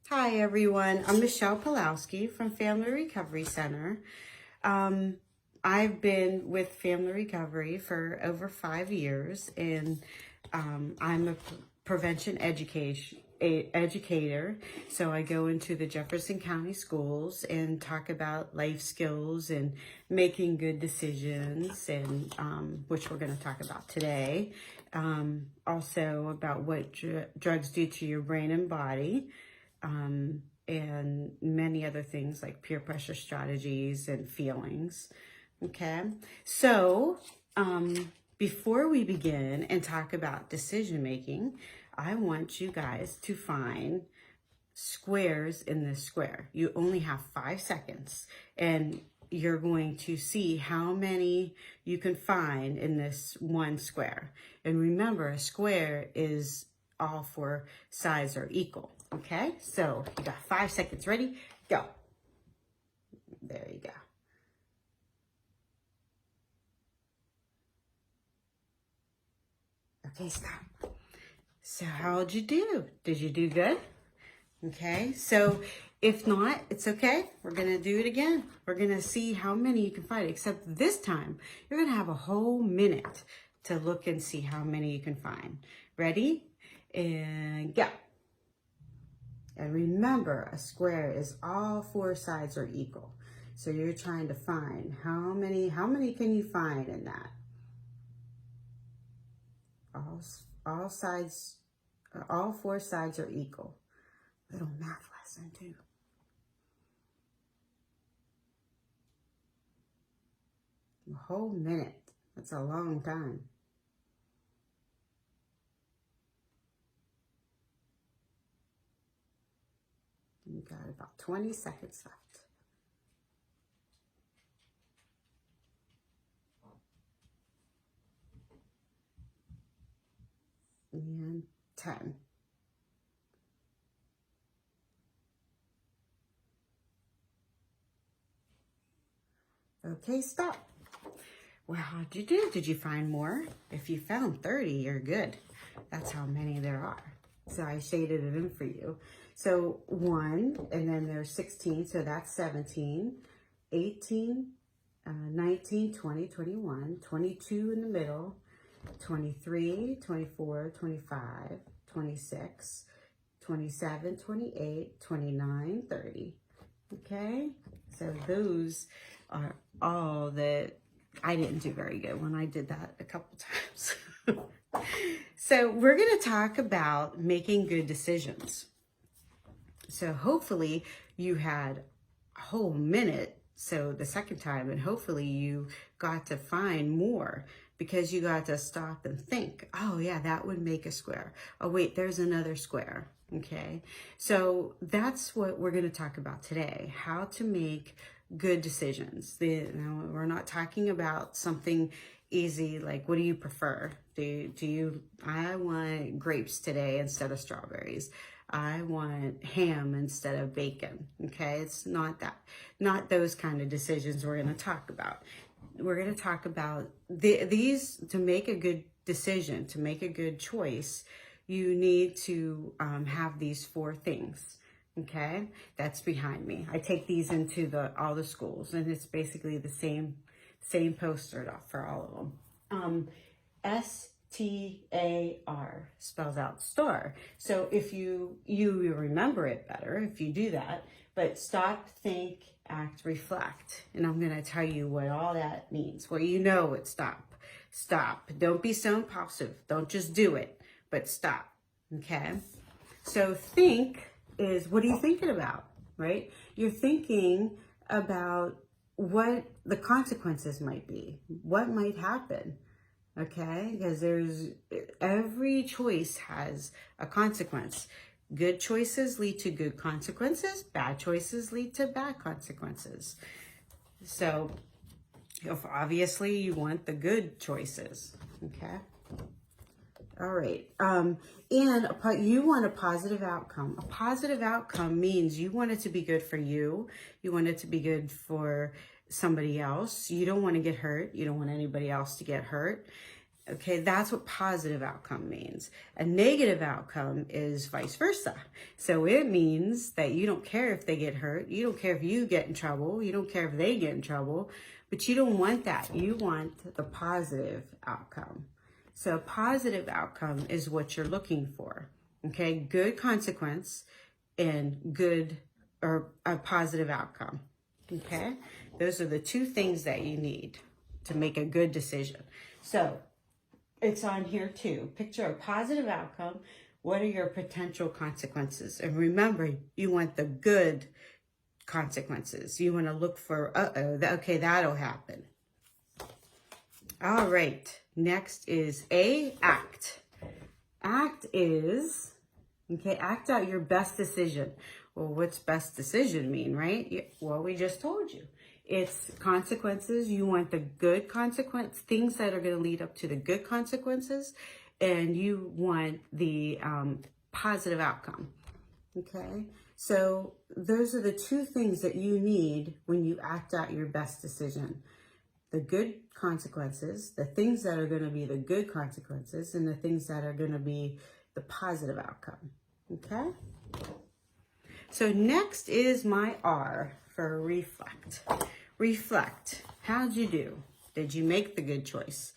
Hi everyone, I'm Michelle Pulowski from Family Recovery Center. I've been with Family Recovery for over 5 years, and I'm a prevention educator. So I go into the Jefferson County schools and talk about life skills and making good decisions, and which we're going to talk about today. Also about what drugs do to your brain and body. And many other things like peer pressure strategies and feelings. Okay, so before we begin and talk about decision making, I want you guys to find squares in this square. You only have 5 seconds, and you're going to see how many you can find in this one square. And remember, a square is all 4 sides are equal. Okay, so you got 5 seconds. Ready? Go. There you go. Okay, stop. So how'd you do? Did you do good? Okay, so if not, it's okay. We're gonna do it again. We're gonna see how many you can find, except this time, you're gonna have a whole minute to look and see how many you can find. Ready? And go. And remember, a square is all 4 sides are equal. So you're trying to find how many can you find in that? All sides, all 4 sides are equal. Little math lesson too. A whole minute. That's a long time. You got about 20 seconds left. And 10. Okay, stop. Well, how'd you do? Did you find more? If you found 30, you're good. That's how many there are. So I shaded it in for you. So 1, and then there's 16, so that's 17, 18, 19, 20, 21, 22 in the middle, 23, 24, 25, 26, 27, 28, 29, 30. Okay, so those are all that I didn't do very good when I did that a couple times. So we're going to talk about making good decisions. So hopefully you had a whole minute, so the second time, and hopefully you got to find more because you got to stop and think, oh yeah, that would make a square. Oh wait, there's another square. Okay, so that's what we're going to talk about today, how to make good decisions. We're not talking about something easy like, what do you prefer? I want grapes today instead of strawberries. I want ham instead of bacon. Okay, it's not those kind of decisions we're going to talk about. We're going to talk about these. To make a good decision, to make a good choice, you need to have these 4 things. Okay, that's behind me. I take these into all the schools, and it's basically the same poster for all of them. STAR spells out star. So if you remember it better if you do that. But stop, think, act, reflect. And I'm going to tell you what all that means. Well, you know what stop. Stop. Don't be so impulsive. Don't just do it, but stop. Okay? So think is, what are you thinking about, right? You're thinking about what the consequences might be, what might happen. Okay, because every choice has a consequence. Good choices lead to good consequences. Bad choices lead to bad consequences. So, obviously, you want the good choices. Okay. All right. And you want a positive outcome. A positive outcome means you want it to be good for you. You want it to be good for somebody else. You don't want to get hurt. You don't want anybody else to get hurt. Okay, that's what positive outcome means. A negative outcome is vice versa. So it means that you don't care if they get hurt. You don't care if you get in trouble. You don't care if they get in trouble. But you don't want that. You want the positive outcome. So positive outcome is what you're looking for. Okay, good consequence and good or a positive outcome. Okay, those are the two things that you need to make a good decision. So it's on here too. Picture a positive outcome. What are your potential consequences? And remember, you want the good consequences. You want to look for, okay, that'll happen. All right. Next is A, act. Act is, okay, act out your best decision. Well, what's best decision mean, right? Well, we just told you. It's consequences. You want the good consequence, things that are going to lead up to the good consequences, and you want the positive outcome. Okay, so those are the two things that you need when you act out your best decision. The good consequences, the things that are going to be the good consequences, and the things that are going to be the positive outcome. Okay, so next is my R for reflect. Reflect. How'd you do? Did you make the good choice?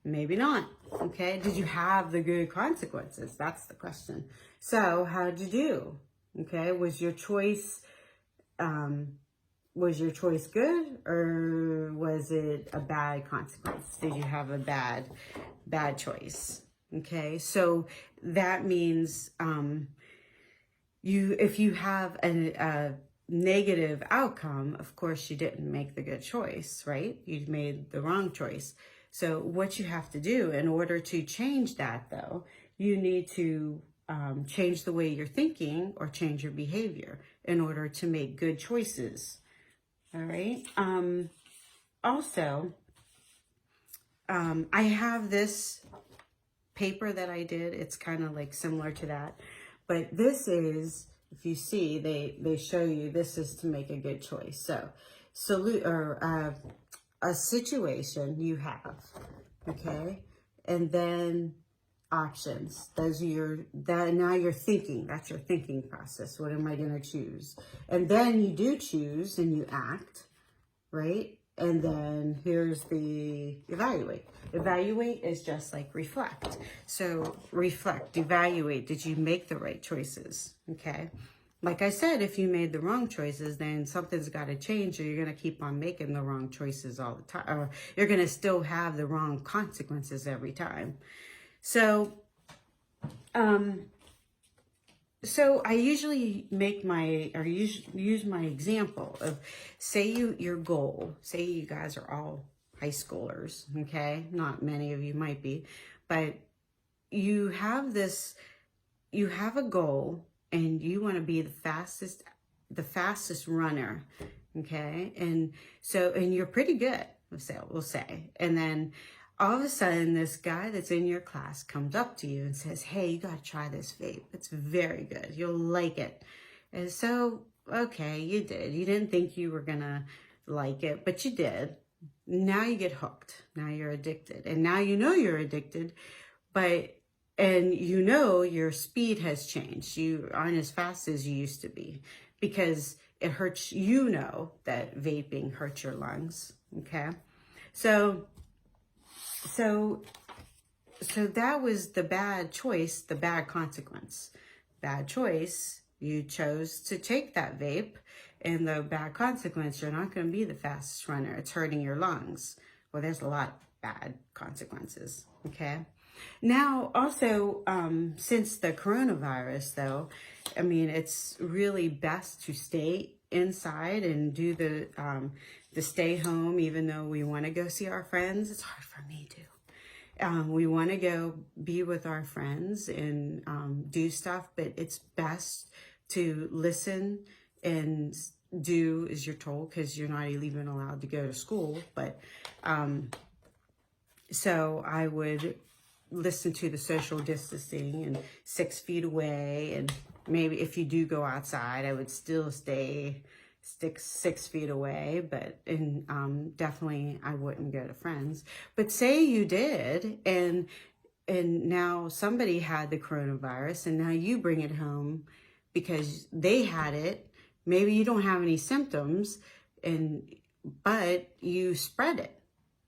Maybe not. Okay. Did you have the good consequences? That's the question. So how'd you do? Okay. Was your choice good, or was it a bad consequence? Did you have a bad choice? Okay. So that means, if you have a negative outcome, of course you didn't make the good choice, right? You made the wrong choice. So what you have to do in order to change that, though, you need to change the way you're thinking or change your behavior in order to make good choices. All right. Also, I have this paper that I did. It's kind of like similar to that, but this is, if you see, they show you this is to make a good choice. So, a situation you have, okay, and then options. Those are now you're thinking. That's your thinking process. What am I going to choose? And then you do choose and you act, right? And then here's the evaluate. Evaluate is just like reflect. So reflect, evaluate. Did you make the right choices? Okay. Like I said, if you made the wrong choices, then something's got to change, or you're going to keep on making the wrong choices all the time, or you're going to still have the wrong consequences every time. So, so I usually use my example of, say your goal, say you guys are all high schoolers, okay? Not many of you might be, but you have a goal and you want to be the fastest runner, okay? And you're pretty good, we'll say. And then all of a sudden, this guy that's in your class comes up to you and says, hey, you got to try this vape. It's very good. You'll like it. And so, okay, you did. You didn't think you were going to like it, but you did. Now you get hooked. Now you're addicted. And now you know you're addicted, and you know your speed has changed. You aren't as fast as you used to be because it hurts. You know that vaping hurts your lungs, okay? So that was the bad choice, the bad consequence. Bad choice, you chose to take that vape, and the bad consequence, you're not going to be the fastest runner. It's hurting your lungs. Well, there's a lot of bad consequences, okay? Now, also, since the coronavirus, though, I mean, it's really best to stay inside and do the stay home, even though we want to go see our friends. It's hard for me too. We want to go be with our friends and do stuff, but it's best to listen and do as you're told, because you're not even allowed to go to school. But so I would listen to the social distancing and 6 feet away, and maybe if you do go outside, I would still stay stick 6 feet away, but definitely I wouldn't go to friends. But say you did, and now somebody had the coronavirus, and now you bring it home because they had it. Maybe you don't have any symptoms, but you spread it.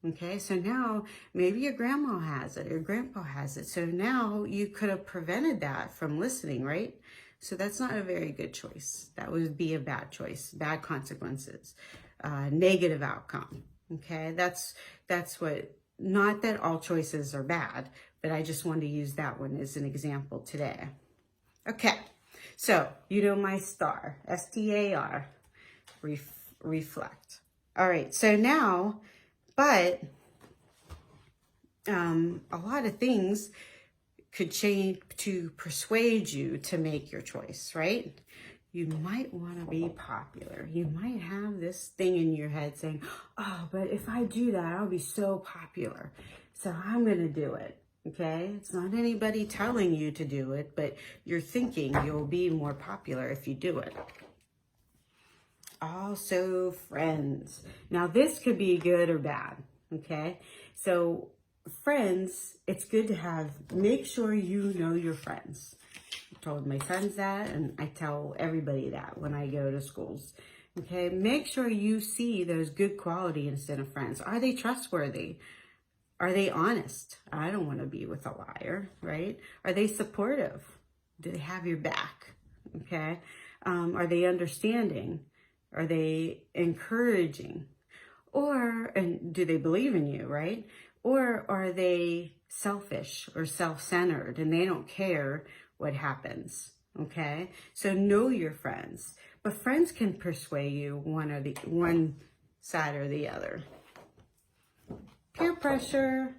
Okay, so now maybe your grandma has it, or grandpa has it. So now you could have prevented that from listening, right? So that's not a very good choice. That would be a bad choice, bad consequences, negative outcome. Okay, that's what, not that all choices are bad, but I just wanted to use that one as an example today. Okay, so you know my star, STAR, reflect. All right, so now, but a lot of things could change to persuade you to make your choice, right? You might want to be popular. You might have this thing in your head saying, oh, but if I do that, I'll be so popular. So I'm going to do it. Okay? It's not anybody telling you to do it, but you're thinking you'll be more popular if you do it. Also, friends. Now, this could be good or bad. Okay? So, friends, it's good to make sure you know your friends. I told my sons that, and I tell everybody that when I go to schools. Okay, make sure you see those good qualities in a friends. Are they trustworthy? Are they honest? I don't want to be with a liar, right? Are they supportive? Do they have your back? Okay, are they understanding? Are they encouraging? And do they believe in you, right? Or are they selfish or self-centered and they don't care what happens, okay? So know your friends. But friends can persuade you one side or the other. Peer pressure.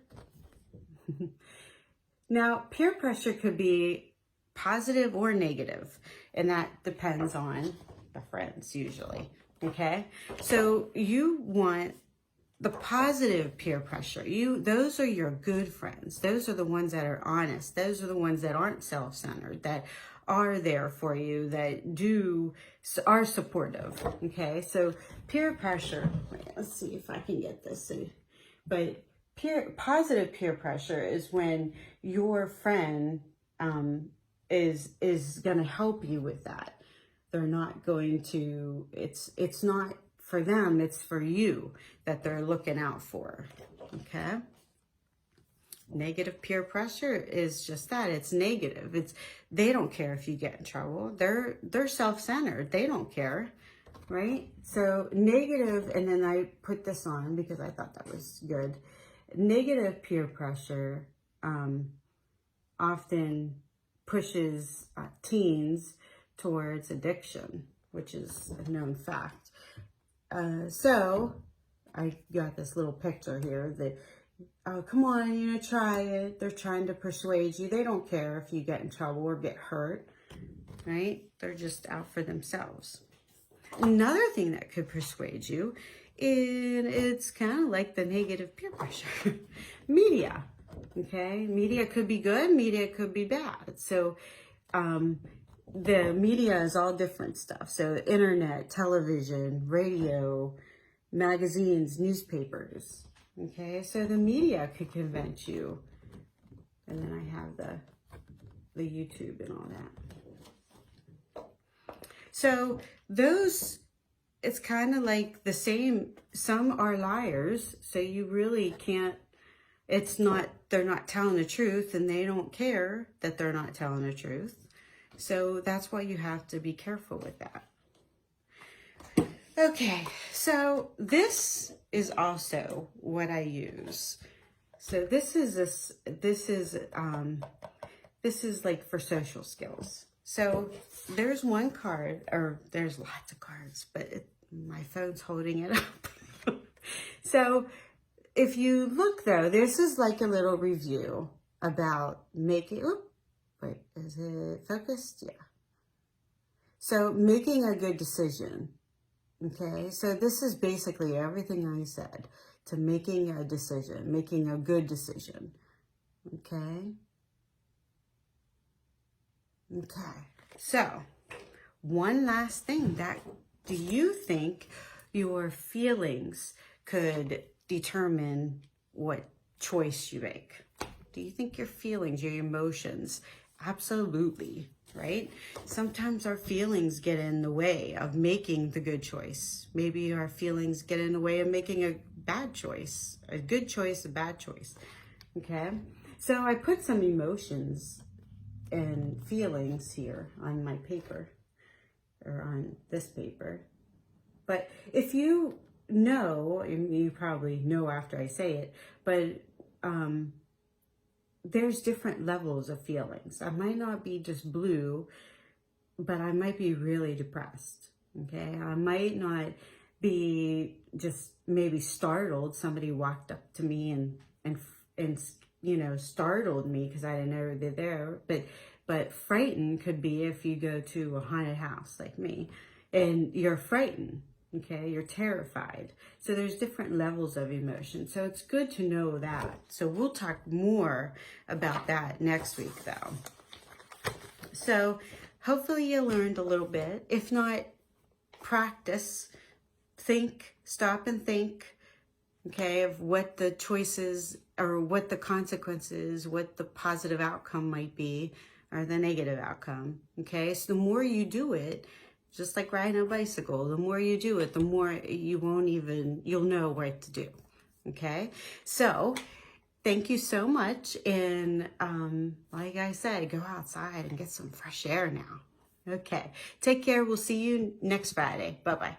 Now, peer pressure could be positive or negative, and that depends on the friends usually, okay? So you want the positive peer pressure. Those are your good friends. Those are the ones that are honest. Those are the ones that aren't self-centered, that are there for you, that are supportive. Okay, so peer pressure. Wait, let's see if I can get this. But positive peer pressure is when your friend is going to help you with that. They're not going to. It's not for them, it's for you that they're looking out for, okay? Negative peer pressure is just that, it's negative. They don't care if you get in trouble. They're self-centered, they don't care, right? So negative, and then I put this on because I thought that was good. Negative peer pressure often pushes teens towards addiction, which is a known fact. So I got this little picture here that, oh, come on, try it. They're trying to persuade you. They don't care if you get in trouble or get hurt, right? They're just out for themselves. Another thing that could persuade you, and it's kind of like the negative peer pressure, media, okay? Media could be good, media could be bad. So, the media is all different stuff. So internet, television, radio, magazines, newspapers. Okay, so the media could convince you. And then I have the YouTube and all that. So it's kind of like the same. Some are liars, so you really can't, they're not telling the truth, and they don't care that they're not telling the truth. So that's why you have to be careful with that. Okay, so this is also what I use. So this is like for social skills. So there's one card, or there's lots of cards, but my phone's holding it up. So if you look though, this is like a little review about making, wait, is it focused? Yeah. So making a good decision. Okay, so this is basically everything I said to making a decision, making a good decision. Okay. Okay. So one last thing that Do you think your feelings could determine what choice you make? Do you think your feelings, your emotions? Absolutely, right? Sometimes our feelings get in the way of making the good choice. Maybe our feelings get in the way of making a bad choice, a good choice, a bad choice. Okay? So I put some emotions and feelings here on my paper, or on this paper. But if you know, and you probably know after I say it, but there's different levels of feelings. I might not be just blue, but I might be really depressed. Okay, I might not be just maybe startled. Somebody walked up to me and you know, startled me because I didn't know they're there. But frightened could be if you go to a haunted house like me, and you're frightened. Okay, you're terrified. So there's different levels of emotion. So it's good to know that. So we'll talk more about that next week though. So hopefully you learned a little bit. If not, practice, think, stop and think, okay, of what the choices or what the consequences, what the positive outcome might be or the negative outcome, okay? So the more you do it, just like riding a bicycle, the more you do it, the more you'll know what to do, okay? So thank you so much. And like I said, go outside and get some fresh air now. Okay, take care. We'll see you next Friday. Bye-bye.